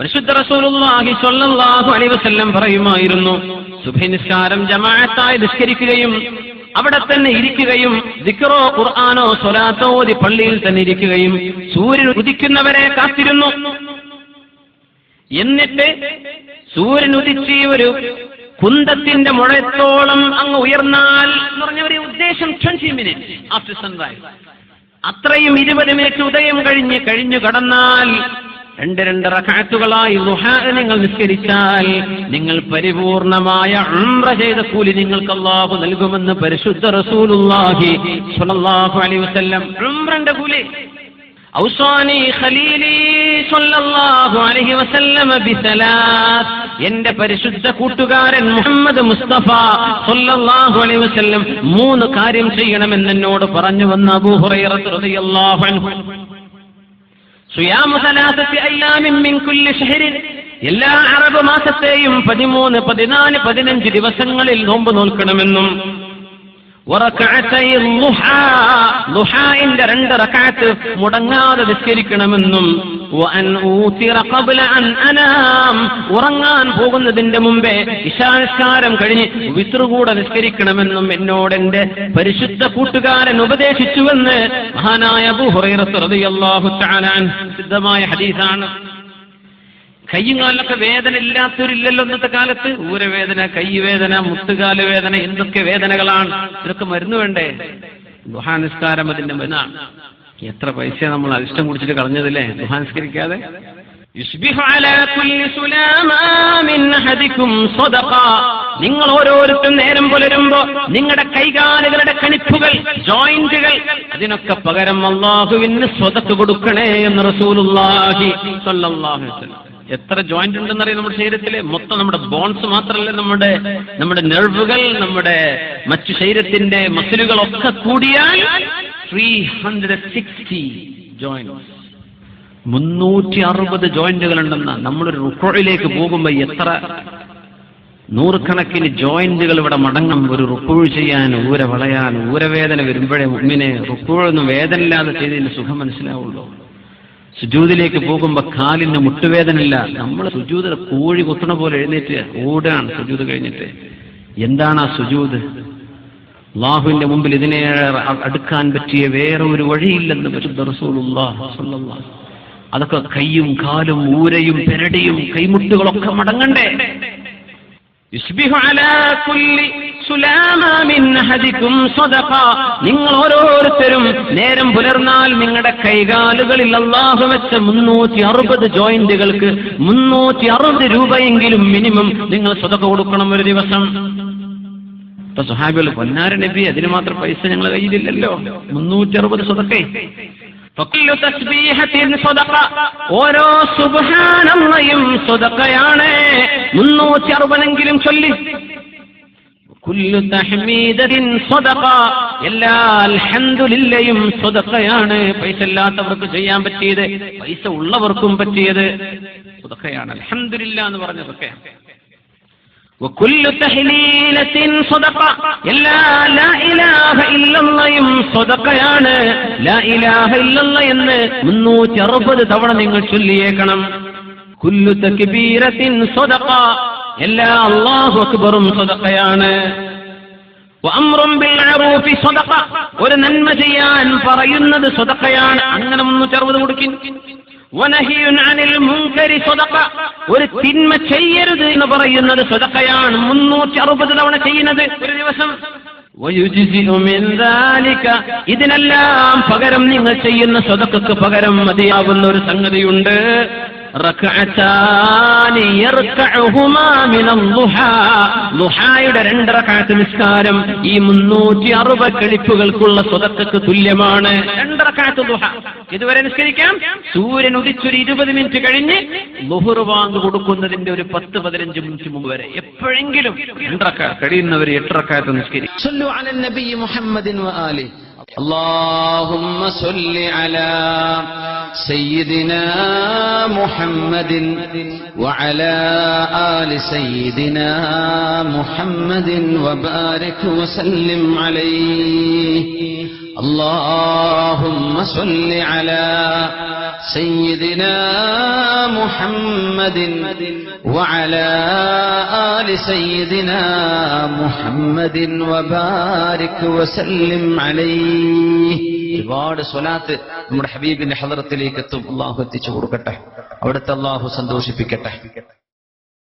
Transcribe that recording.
പരിശുദ്ധ റസൂലുള്ളാഹി സ്വല്ലല്ലാഹു അലൈഹി വസല്ലം പറയുമായിരുന്നു, സുബ്ഹി നിസ്കാരം ജമാഅത്തായി നിസ്കരിക്കുകയും അവിടെ തന്നെ ഇരിക്കുകയും ദിക്റോ ഖുർആനോ സ്വലാത്തോ ഓതി പള്ളിയിൽ തന്നെ ഇരിക്കുകയും സൂര്യൻ ഉദിക്കുന്നവരെ കാത്തിരുന്നു. എന്നിട്ട് സൂര്യൻ ഉദിച്ച് ഒരു കുന്തത്തിന്റെ മുഴത്തോളം അങ്ങ് ഉയർന്നാൽ എന്ന് പറഞ്ഞ ഒരു ഉദ്ദേശം 20 minutes ആഫ്റ്റർ സൺറൈസ്, അത്രയും 20 മിനിറ്റ് ഉദയം കഴിഞ്ഞു കടന്നാൽ 2 റക്അത്തുകളായി ദുഹാ നിങ്ങൾ നിസ്കരിച്ചാൽ നിങ്ങൾ പരിപൂർണമായ ഉംറ ചെയ്ത കൂലി നിങ്ങൾക്ക് അല്ലാഹു നൽകുമെന്ന് പരിശുദ്ധ റസൂലുള്ളാഹി സ്വല്ലല്ലാഹു അലൈഹി വസല്ലം. ഉംറന്റെ കൂലി. ഔസാനി ഖലീലി സ്വല്ലല്ലാഹു അലൈഹി വസല്ലം ബിസലാസ്, എന്റെ പരിശുദ്ധ കൂട്ടുകാരൻ മുഹമ്മദ് മുസ്തഫ സ്വല്ലല്ലാഹു അലൈഹി വസല്ലം 3 കാര്യം ചെയ്യണമെന്ന് എന്നോട് പറഞ്ഞു വന്ന അബൂ ഹുറൈറ റളിയല്ലാഹു അൻഹു. സുയാമു 3 അയ്യാമിൻ മിൻ കുല്ലി ശഹ്റിൻ, എല്ലാ അറബ് മാസത്തെയും 13, 14, 15 ദിവസങ്ങളിൽ നോമ്പ് നോൽക്കണമെന്നും വറകഅതൈ ളുഹാ, ളുഹാഇന്റെ 2 റക്അത്ത് മുടങ്ങാതെ നിസ്കരിക്കണമെന്നും വഅൻ ഊതിറ ഖബ്ല അൻ അനാം, ഉറങ്ങാൻ പോകുന്നതിന്റെ മുമ്പേ ഇശാ നിസ്കാരം കഴിഞ്ഞ് വിത്ർ കൂടെ നിസ്കരിക്കണമെന്നും എന്നോട് എന്റെ പരിശുദ്ധ കൂട്ടുകാരൻ ഉപദേശിച്ചുവെന്ന് മഹാനായ അബൂ ഹുറൈറ റളിയല്ലാഹു തആല അൻഹു സിദ്ധമായ ഹദീസാണ്. കയ്യും കാലിലൊക്കെ വേദന ഇല്ലാത്തവരില്ലല്ലോ ഇന്നത്തെ കാലത്ത്. ഊരവേദന, കൈവേദന, മുട്ടുകാല് വേദന, എന്തൊക്കെ വേദനകളാണ്. ഇതൊക്കെ മരുന്ന് വേണ്ടേ? ദുഹാ നിസ്കാരം അതിന്റെ മരുന്നാണ്. എത്ര പൈസ നമ്മൾ അരിഷ്ടം കുടിച്ചിട്ട് കളഞ്ഞതില്ലേ ദുഹാ നിസ്കരിക്കാതെ. നിങ്ങൾ ഓരോരുത്തരും നേരം പുലരുമ്പോ നിങ്ങളുടെ കൈകാലുകളുടെ കണിപ്പുകൾ, ജോയിന്റുകൾ, അതിനൊക്കെ പകരം അല്ലാഹുവിന് സ്വതക്ക് കൊടുക്കണേ എന്ന് റസൂലുള്ളാഹി സ്വല്ലല്ലാഹു അലൈഹി വസല്ലം. എത്ര ജോയിന്റ് ഉണ്ടെന്നറിയാം നമ്മുടെ ശരീരത്തില്? മൊത്തം നമ്മുടെ ബോൺസ് മാത്രമല്ല, നമ്മുടെ നെർവുകൾ, നമ്മുടെ മറ്റു ശരീരത്തിന്റെ മസിലുകളൊക്കെ കൂടിയാൽ 360 ജോയിന്റ്സ്, 360 ജോയിന്റുകൾ ഉണ്ടെന്ന. നമ്മളൊരു റുക്കൂഇലേക്ക് പോകുമ്പോ എത്ര നൂറുകണക്കിന് ജോയിന്റുകൾ ഇവിടെ മടങ്ങും ഒരു റുക്കൂഅ് ചെയ്യാൻ, ഊര വളയാൻ. ഊരവേദന വരുമ്പോഴേ മുഅ്മിനെ റുക്കൂഅൊന്നും വേദനയില്ലാതെ ചെയ്തതിന്റെ സുഖം മനസ്സിലാവുള്ളൂ. സുജൂദിലേക്ക് പോകുമ്പോ കാലിന് മുട്ടുവേദനയില്ല. നമ്മൾ സുജൂദിൽ കോഴി കുത്തണ പോലെ എഴുന്നേറ്റ് ഓടാണ് സുജൂദ് കഴിഞ്ഞിട്ട്. എന്താണ് ആ സുജൂദ്? അല്ലാഹുവിന്റെ മുമ്പിൽ ഇതിനെ അടുക്കാൻ പറ്റിയ വേറെ ഒരു വഴിയില്ലെന്ന് പരിശുദ്ധ റസൂലുള്ളാഹി സ്വല്ലല്ലാഹു അലൈഹി വസല്ലം. അതൊക്കെ കൈയും കാലും ഊരയും പെരടിയും കൈമുട്ടുകളൊക്കെ മടങ്ങണ്ടേ? യുസ്ബിഹു അലാ കുല്ലി സുലാമാ മിൻ അഹദികും സദഖ, നിങ്ങൾ ഓരോരുത്തരും നേരം പുലർന്നാൽ നിങ്ങളുടെ കൈകാലുകളിൽ അല്ലാഹു വെച്ച 360 ജോയിന്റുകൾക്ക് 360 രൂപയെങ്കിലും മിനിമം നിങ്ങൾ സദഖ കൊടുക്കണം ഒരു ദിവസം. ഇപ്പൊ സ്വഹാബികൾ, പൊന്നാര നബി, അതിന് മാത്രം പൈസ ഞങ്ങളുടെ കയ്യിലില്ലല്ലോ, 360 സദഖ. ഓരോ സുബ്ഹാനല്ലാഹും സദഖയാണ്, 360 ചൊല്ലി. കുല്ലു തഹ്മീദത്തിൻ സദഖ, എല്ലാ അൽഹംദുലില്ലയും സദഖയാണ്. പൈസ ഇല്ലാത്തവർക്ക് ചെയ്യാൻ പറ്റിയത് പൈസ ഉള്ളവർക്കും പറ്റിയത് സദഖയാണ്. അൽഹംദുലില്ലാ എന്ന് പറഞ്ഞതൊക്കെ. വകുല്ലു തഹ്ലീലത്തിൻ സദഖ, എല്ലാ ലാ ഇലാഹ ഇല്ലല്ലാഹും സദഖയാണ്. ലാ ഇലാഹ ഇല്ലല്ലാഹ് എന്ന് 360 തവണ നിങ്ങൾ ചൊല്ലിയേക്കണം. കുല്ലു തക്ബീറത്തിൻ സദഖ, എല്ലാ അല്ലാഹു അക്ബറും സദഖയാണ്. വഅംറുൻ ബിൽ മഅറൂഫി സദഖ, ഒരു നന്മ ചെയ്യാൻ പറയുന്നത് സദഖയാണ്. അങ്ങനെ 360 കൊടുക്കിൻ. വനഹിയുൻ അനിൽ മുൻകരി സദഖ, ഒരു തിന്മ ചെയ്യരുത് എന്ന് പറയുന്നത് സദഖയാണ്. 360 തവണ ചെയ്യുന്നത് ഒരു ദിവസം. വയുജ്സിഉ മിൻ ദാലിക, ഇതിനെല്ലാം പകരം നിങ്ങൾ ചെയ്യുന്ന സദഖക്ക് പകരം മതിയാവുന്ന ഒരു സംഗതിയുണ്ട്. റക്അതാനി യർകഉഹുമാ മിനൽ ളുഹാ, ളുഹായുടെ 2 റക്അത്ത് നിസ്കാരം ഈ 360 കളിപ്പുകൾക്കുള്ള സദഖക്ക് തുല്യമാണ്. 2 റക്അത്ത് ളുഹ ഇതുവരെ നിസ്കരിക്കാം. സൂര്യൻ ഉദിച്ചൊരു 20 മിനിറ്റ് കഴിഞ്ഞ് ളുഹർ ബാങ്ക് കൊടുക്കുന്നതിന്റെ ഒരു 10-15 മിനിറ്റ് മുമ്പ് വരെ എപ്പോഴെങ്കിലും 2 റക്അത്ത് കഴിയുന്നവർ 8 റക്അത്ത് നിസ്കരിക്കും. സല്ലു അലൻ നബി മുഹമ്മദിൻ വആലിഹി. اللهم صل على سيدنا محمد وعلى آل سيدنا محمد وبارك وسلم عليه അല്ലാഹുമ്മ സ്വല്ലി അലാ സയ്യിദിനാ മുഹമ്മദിൻ വഅലാ ആലി സയ്യിദിനാ മുഹമ്മദിൻ വബാരിക് വസല്ലിം അലൈഹി. ഒരുപാട് സ്വലാത്ത് നമ്മുടെ ഹബീബിന്റെ ഹളറത്തിലേക്ക് എത്തും. അള്ളാഹു എത്തിച്ചു കൊടുക്കട്ടെ, അവിടുത്തെ അള്ളാഹു സന്തോഷിപ്പിക്കട്ടെ.